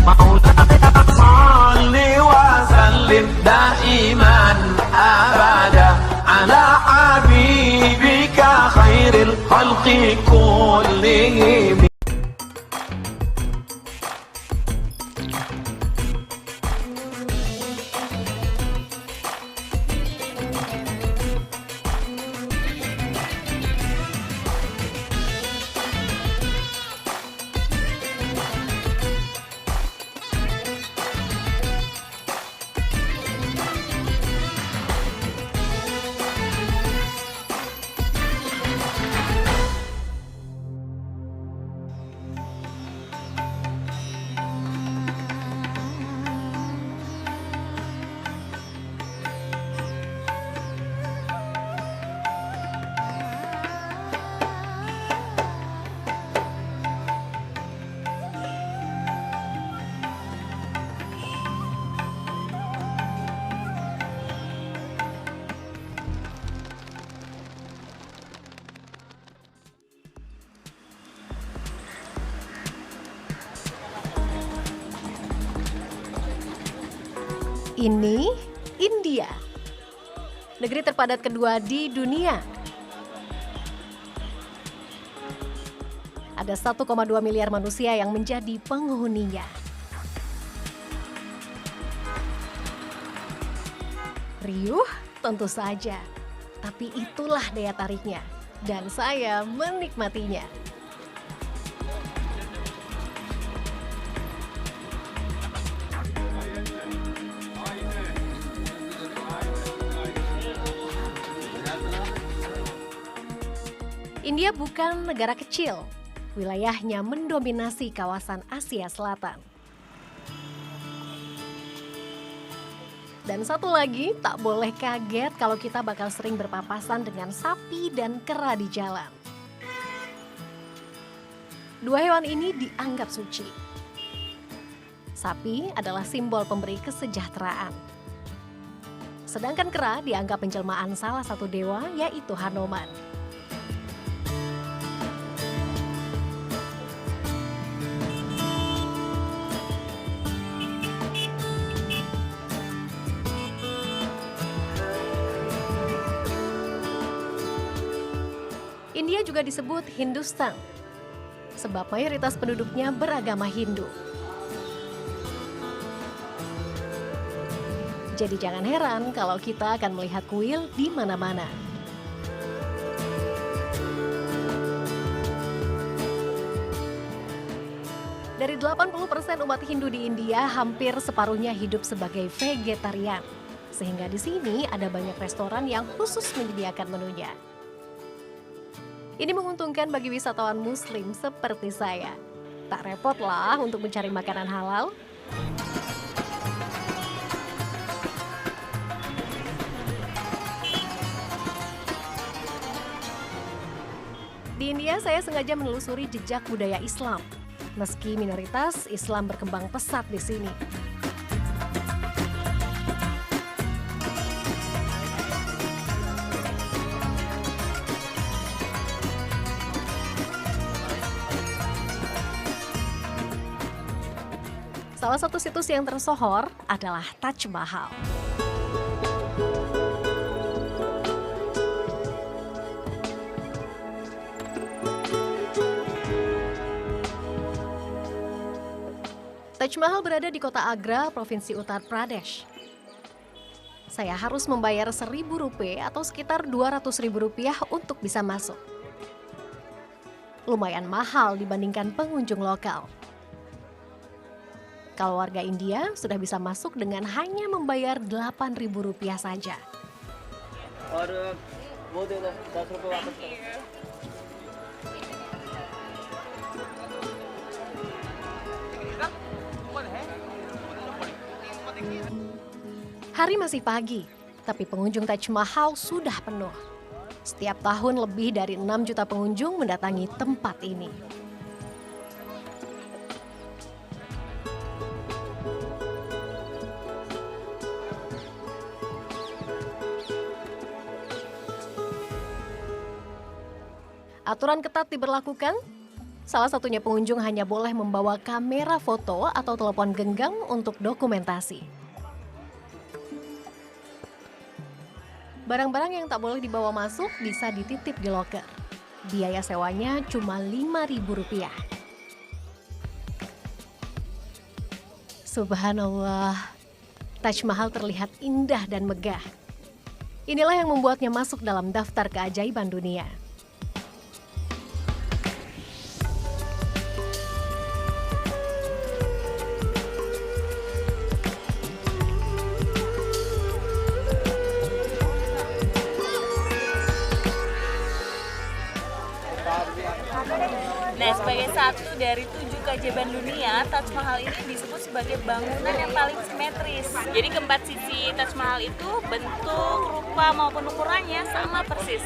صل وسلم دائما أبدا على حبيبك خير الخلق كلهم. Ini India, negeri terpadat kedua di dunia. Ada 1,2 miliar manusia yang menjadi penghuninya. Riuh? Tentu saja, tapi itulah daya tariknya, dan saya menikmatinya. India bukan negara kecil, wilayahnya mendominasi kawasan Asia Selatan. Dan satu lagi, tak boleh kaget kalau kita bakal sering berpapasan dengan sapi dan kera di jalan. Dua hewan ini dianggap suci. Sapi adalah simbol pemberi kesejahteraan. Sedangkan kera dianggap penjelmaan salah satu dewa, yaitu Hanuman. India juga disebut Hindustan, sebab mayoritas penduduknya beragama Hindu. Jadi jangan heran kalau kita akan melihat kuil di mana-mana. Dari 80% umat Hindu di India, hampir separuhnya hidup sebagai vegetarian. Sehingga di sini ada banyak restoran yang khusus menyediakan menunya. Ini menguntungkan bagi wisatawan muslim seperti saya. Tak repot lah untuk mencari makanan halal. Di India saya sengaja menelusuri jejak budaya Islam. Meski minoritas, Islam berkembang pesat di sini. Salah satu situs yang tersohor adalah Taj Mahal. Taj Mahal berada di kota Agra, Provinsi Uttar Pradesh. Saya harus membayar Rp1.000 atau sekitar Rp200.000 untuk bisa masuk. Lumayan mahal dibandingkan pengunjung lokal. Kalau warga India sudah bisa masuk dengan hanya membayar Rp8.000 saja. Hari masih pagi, tapi pengunjung Taj Mahal sudah penuh. Setiap tahun lebih dari 6 juta pengunjung mendatangi tempat ini. Aturan ketat diberlakukan. 1 salah satunya pengunjung hanya boleh membawa kamera foto atau telepon genggam untuk dokumentasi. Barang-barang yang tak boleh dibawa masuk bisa dititip di loker. Biaya sewanya cuma Rp5.000. Subhanallah, Taj Mahal terlihat indah dan megah. Inilah yang membuatnya masuk dalam daftar keajaiban dunia. Nah, sebagai satu dari 7 keajaiban dunia, Taj Mahal ini disebut sebagai bangunan yang paling simetris. Jadi keempat sisi Taj Mahal itu bentuk, rupa maupun ukurannya sama persis.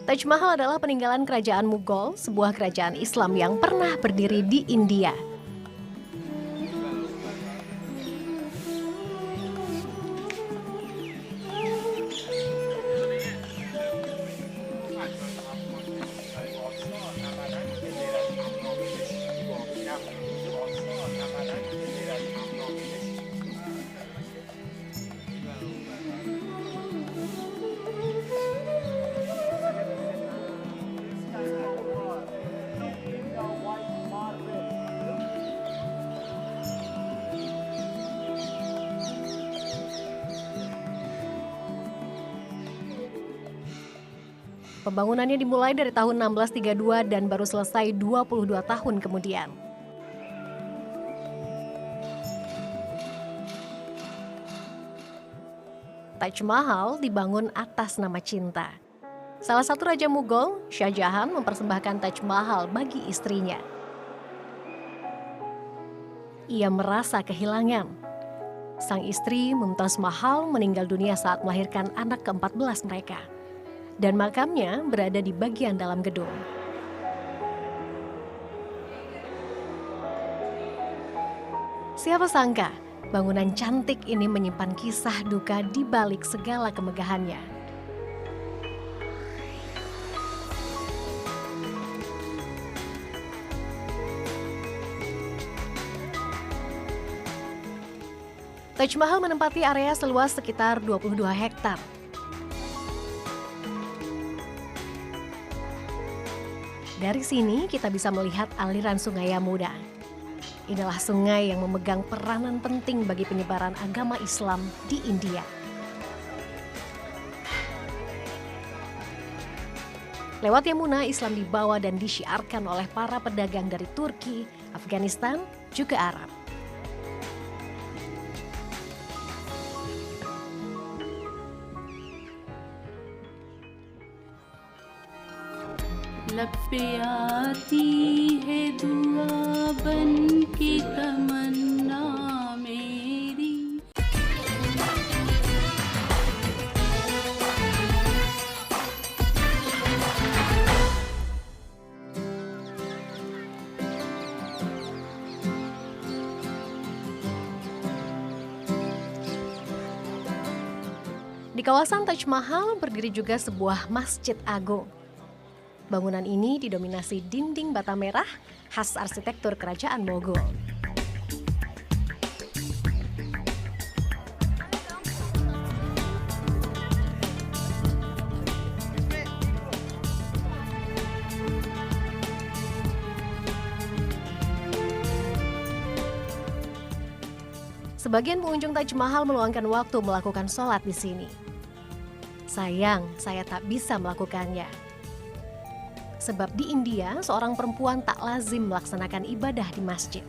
Taj Mahal adalah peninggalan kerajaan Mughal, sebuah kerajaan Islam yang pernah berdiri di India. Pembangunannya dimulai dari tahun 1632 dan baru selesai 22 tahun kemudian. Taj Mahal dibangun atas nama cinta. Salah satu raja Mughal, Shah Jahan, mempersembahkan Taj Mahal bagi istrinya. Ia merasa kehilangan. Sang istri Mumtaz Mahal meninggal dunia saat melahirkan anak ke-14 mereka. Dan makamnya berada di bagian dalam gedung. Siapa sangka bangunan cantik ini menyimpan kisah duka di balik segala kemegahannya. Taj Mahal menempati area seluas sekitar 22 hektar. Dari sini kita bisa melihat aliran Sungai Yamuda. Inilah sungai yang memegang peranan penting bagi penyebaran agama Islam di India. Lewat Yamuna, Islam dibawa dan disyiarkan oleh para pedagang dari Turki, Afghanistan, juga Arab. लब पे आती है दुआ बन के तमन्ना मेरी. Di kawasan Taj Mahal berdiri juga sebuah masjid agung. Bangunan ini didominasi dinding bata merah khas arsitektur kerajaan Mughal. Sebagian pengunjung Taj Mahal meluangkan waktu melakukan sholat di sini. Sayang, saya tak bisa melakukannya. Sebab di India, seorang perempuan tak lazim melaksanakan ibadah di masjid.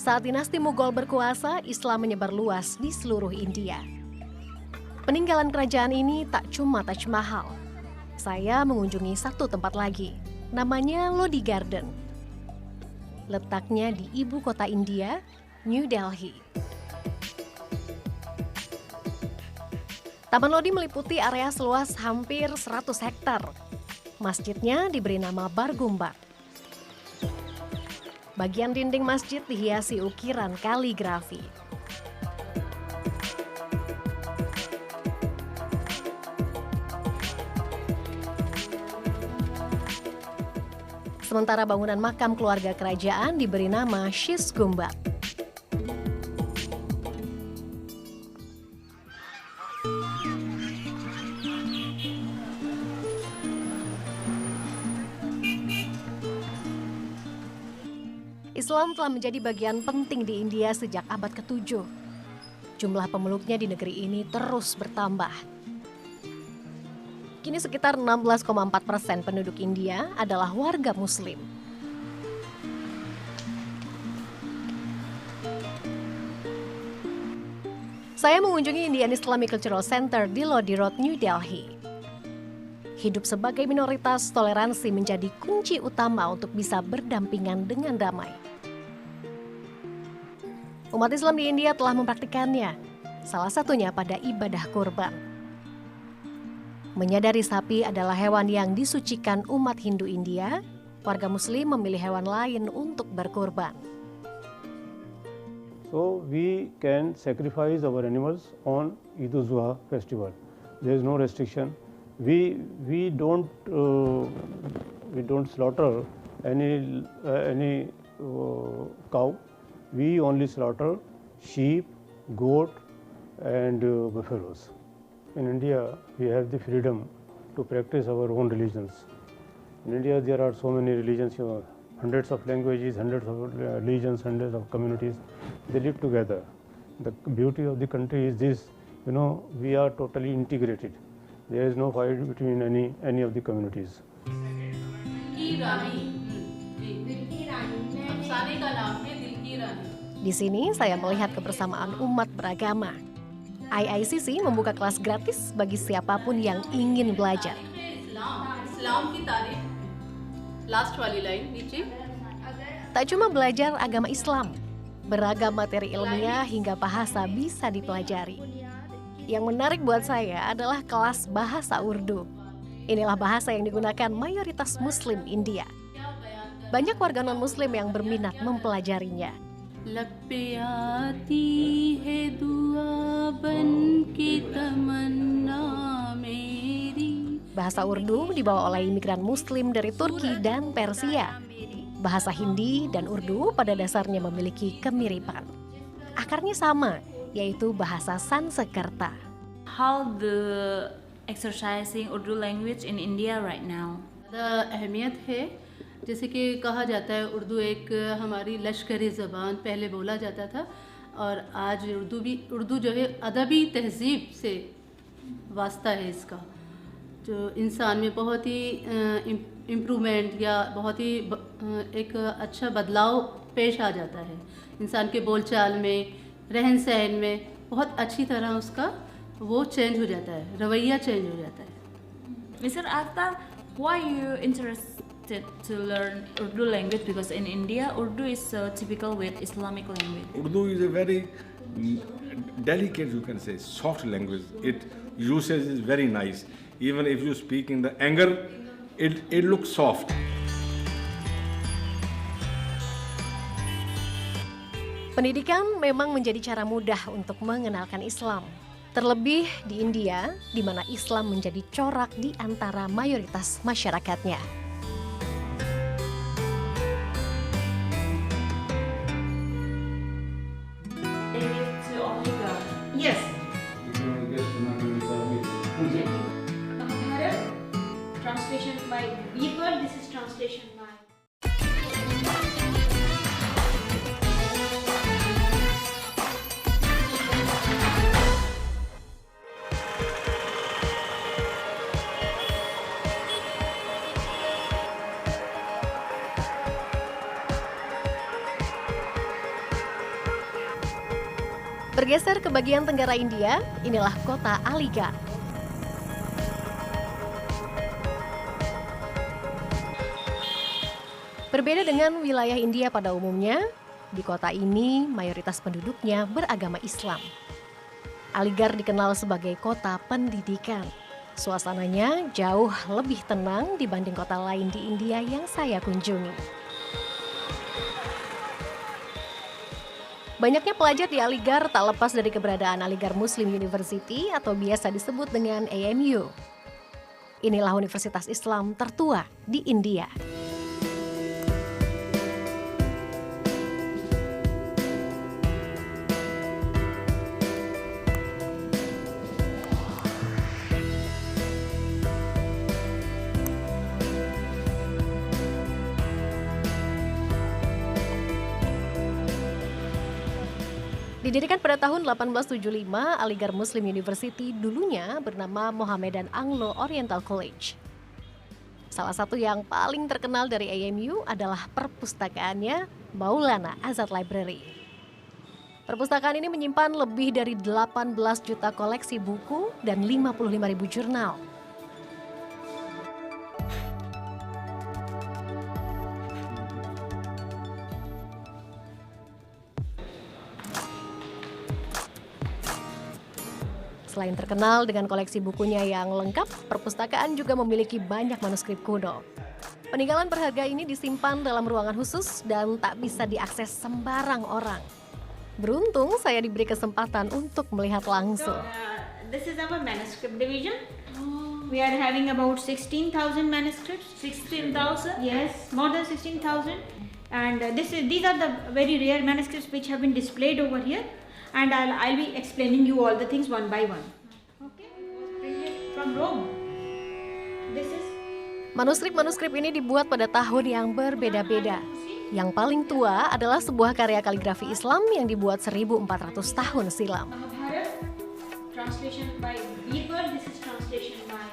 Saat dinasti Mughal berkuasa, Islam menyebar luas di seluruh India. Peninggalan kerajaan ini tak cuma Taj Mahal. Saya mengunjungi satu tempat lagi, namanya Lodi Garden. Letaknya di ibu kota India, New Delhi. Taman Lodi meliputi area seluas hampir 100 hektar. Masjidnya diberi nama Bar-Gumbad. Bagian dinding masjid dihiasi ukiran kaligrafi. Sementara bangunan makam keluarga kerajaan diberi nama Shish Gumbad. Islam telah menjadi bagian penting di India sejak abad ke-7. Jumlah pemeluknya di negeri ini terus bertambah. Kini sekitar 16,4% penduduk India adalah warga Muslim. Saya mengunjungi Indian Islamic Cultural Center di Lodi Road, New Delhi. Hidup sebagai minoritas, toleransi menjadi kunci utama untuk bisa berdampingan dengan damai. Umat Islam di India telah mempraktikannya, salah satunya pada ibadah kurban. Menyadari sapi adalah hewan yang disucikan umat Hindu India, warga Muslim memilih hewan lain untuk berkurban. So we can sacrifice our animals on Eid-ul-Zuha festival. There is no restriction. We don't slaughter any cow. We only slaughter sheep, goat, and buffaloes. In India, we have the freedom to practice our own religions. In India, there are so many religions, hundreds of languages, hundreds of religions, hundreds of communities. They live together. The beauty of the country is this, we are totally integrated. There is no fight between any of the communities. Di sini saya melihat kebersamaan umat beragama. IICC membuka kelas gratis bagi siapapun yang ingin belajar. Tak cuma belajar agama Islam, beragam materi ilmiah hingga bahasa bisa dipelajari. Yang menarik buat saya adalah kelas bahasa Urdu. Inilah bahasa yang digunakan mayoritas Muslim India. Banyak warga non-Muslim yang berminat mempelajarinya. Bahasa Urdu dibawa oleh imigran Muslim dari Turki dan Persia. Bahasa Hindi dan Urdu pada dasarnya memiliki kemiripan. Akarnya sama, yaitu bahasa Sanskerta. How the exercising Urdu language in India right now? अहमियत है, जैसे कि कहा जाता है उर्दू एक हमारी लश्करी ज़बान पहले बोला जाता था और आज उर्दू जो है अदबी तहज़ीब से वास्ता है इसका, जो इंसान में बहुत ही इम्प्रूवमेंट या बहुत ही एक अच्छा बदलाव पेश आ जाता है। इंसान के बोलचाल में, रहन सहन में बहुत अच्छी तरह उसका वो चेंज हो जाता है, रवैया चेंज हो जाता है। Mr. Akhtar, why you interested to learn Urdu language? Because in India, Urdu is so typical with Islamic language. Urdu is a very delicate, you can say, soft language. It usage is very nice. Even if you speak in the anger, it looks soft. Pendidikan memang menjadi cara mudah untuk mengenalkan Islam. Terlebih di India, di mana Islam menjadi corak di antara mayoritas masyarakatnya. Yes. Translation by Beaver. This is translation by. Bergeser ke bagian tenggara India, inilah kota Aligarh. Berbeda dengan wilayah India pada umumnya, di kota ini mayoritas penduduknya beragama Islam. Aligarh dikenal sebagai kota pendidikan. Suasananya jauh lebih tenang dibanding kota lain di India yang saya kunjungi. Banyaknya pelajar di Aligarh tak lepas dari keberadaan Aligarh Muslim University atau biasa disebut dengan AMU. Inilah universitas Islam tertua di India. Didirikan pada tahun 1875, Aligarh Muslim University dulunya bernama Mohammedan Anglo Oriental College. Salah satu yang paling terkenal dari AMU adalah perpustakaannya, Maulana Azad Library. Perpustakaan ini menyimpan lebih dari 18 juta koleksi buku dan 55.000 jurnal. Selain terkenal dengan koleksi bukunya yang lengkap, perpustakaan juga memiliki banyak manuskrip kuno. Peninggalan berharga ini disimpan dalam ruangan khusus dan tak bisa diakses sembarang orang. Beruntung saya diberi kesempatan untuk melihat langsung. This is our manuscript division. We are having about 16,000 manuscripts. 16,000? Yes, more than 16,000. And these are the very rare manuscripts which have been displayed over here. And I'll be explaining you all the things one by one. Okay, printed from Rome. This is Manuskrip-manuskrip ini dibuat pada tahun yang berbeda-beda. Yang paling tua adalah sebuah karya kaligrafi Islam yang dibuat 1400 tahun silam. Mahabharata, translation by Birbal. This is translation by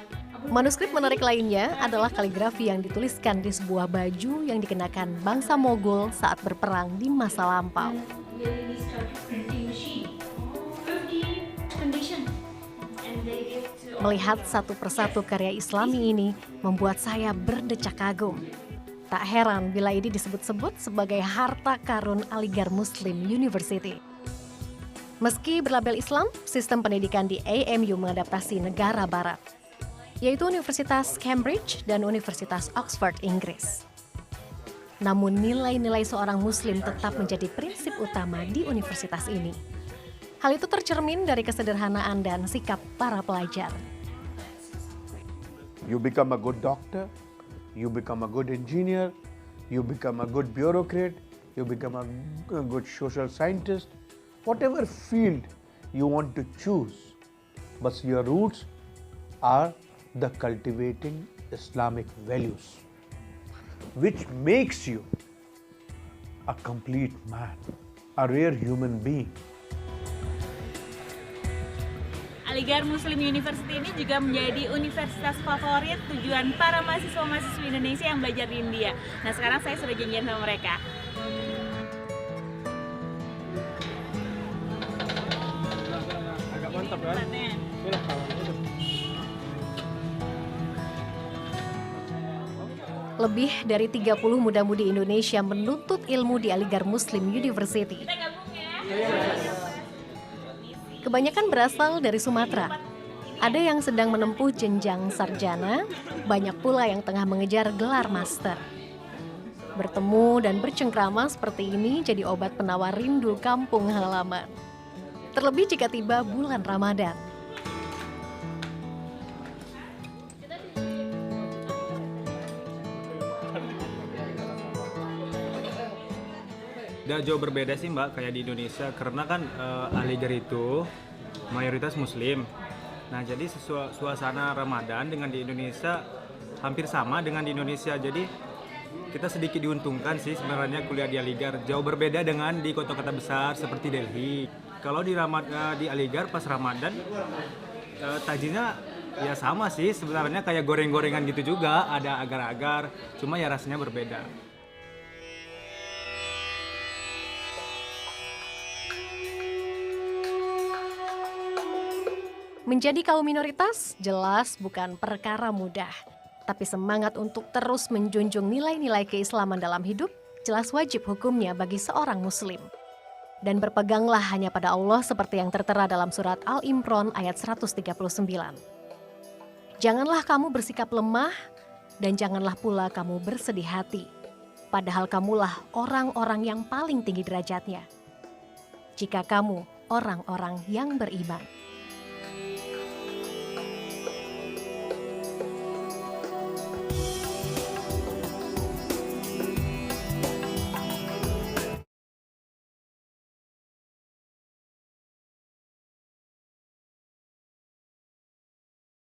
Manuskrip menarik lainnya adalah kaligrafi yang dituliskan di sebuah baju yang dikenakan bangsa Mogul saat berperang di masa lampau. They started printing machine. 50 condition. And they get Melihat satu persatu karya Islami ini membuat saya berdecak kagum. Tak heran bila ini disebut-sebut sebagai harta karun Aligarh Muslim University. Meski berlabel Islam, sistem pendidikan di AMU mengadaptasi negara barat, yaitu Universitas Cambridge dan Universitas Oxford, Inggris. Namun nilai-nilai seorang muslim tetap menjadi prinsip utama di universitas ini. Hal itu tercermin dari kesederhanaan dan sikap para pelajar. You become a good doctor, you become a good engineer, you become a good bureaucrat, you become a good social scientist, whatever field you want to choose, but your roots are the cultivating Islamic values, which makes you a complete man, a rare human being. Aligarh Muslim University ini juga menjadi universitas favorit tujuan para mahasiswa-mahasiswa Indonesia yang belajar di India. Nah, sekarang saya sudah janjian sama mereka. Agak mantap kan? Lebih dari 30 muda-mudi Indonesia menuntut ilmu di Aligarh Muslim University. Kita gabung ya. Kebanyakan berasal dari Sumatera. Ada yang sedang menempuh jenjang sarjana, banyak pula yang tengah mengejar gelar master. Bertemu dan bercengkrama seperti ini jadi obat penawar rindu kampung halaman. Terlebih jika tiba bulan Ramadan. Udah jauh berbeda sih Mbak kayak di Indonesia karena kan Aligarh itu mayoritas Muslim. Nah jadi suasana Ramadan dengan di Indonesia hampir sama dengan di Indonesia. Jadi kita sedikit diuntungkan sih sebenarnya kuliah di Aligarh. Jauh berbeda dengan di kota-kota besar seperti Delhi. Kalau di Aligarh pas Ramadan tajilnya ya sama sih sebenarnya kayak goreng-gorengan gitu juga. Ada agar-agar, cuma ya rasanya berbeda. Menjadi kaum minoritas jelas bukan perkara mudah. Tapi semangat untuk terus menjunjung nilai-nilai keislaman dalam hidup jelas wajib hukumnya bagi seorang muslim. Dan berpeganglah hanya pada Allah seperti yang tertera dalam surat Al-Imran ayat 139. Janganlah kamu bersikap lemah dan janganlah pula kamu bersedih hati. Padahal kamulah orang-orang yang paling tinggi derajatnya. Jika kamu orang-orang yang beriman.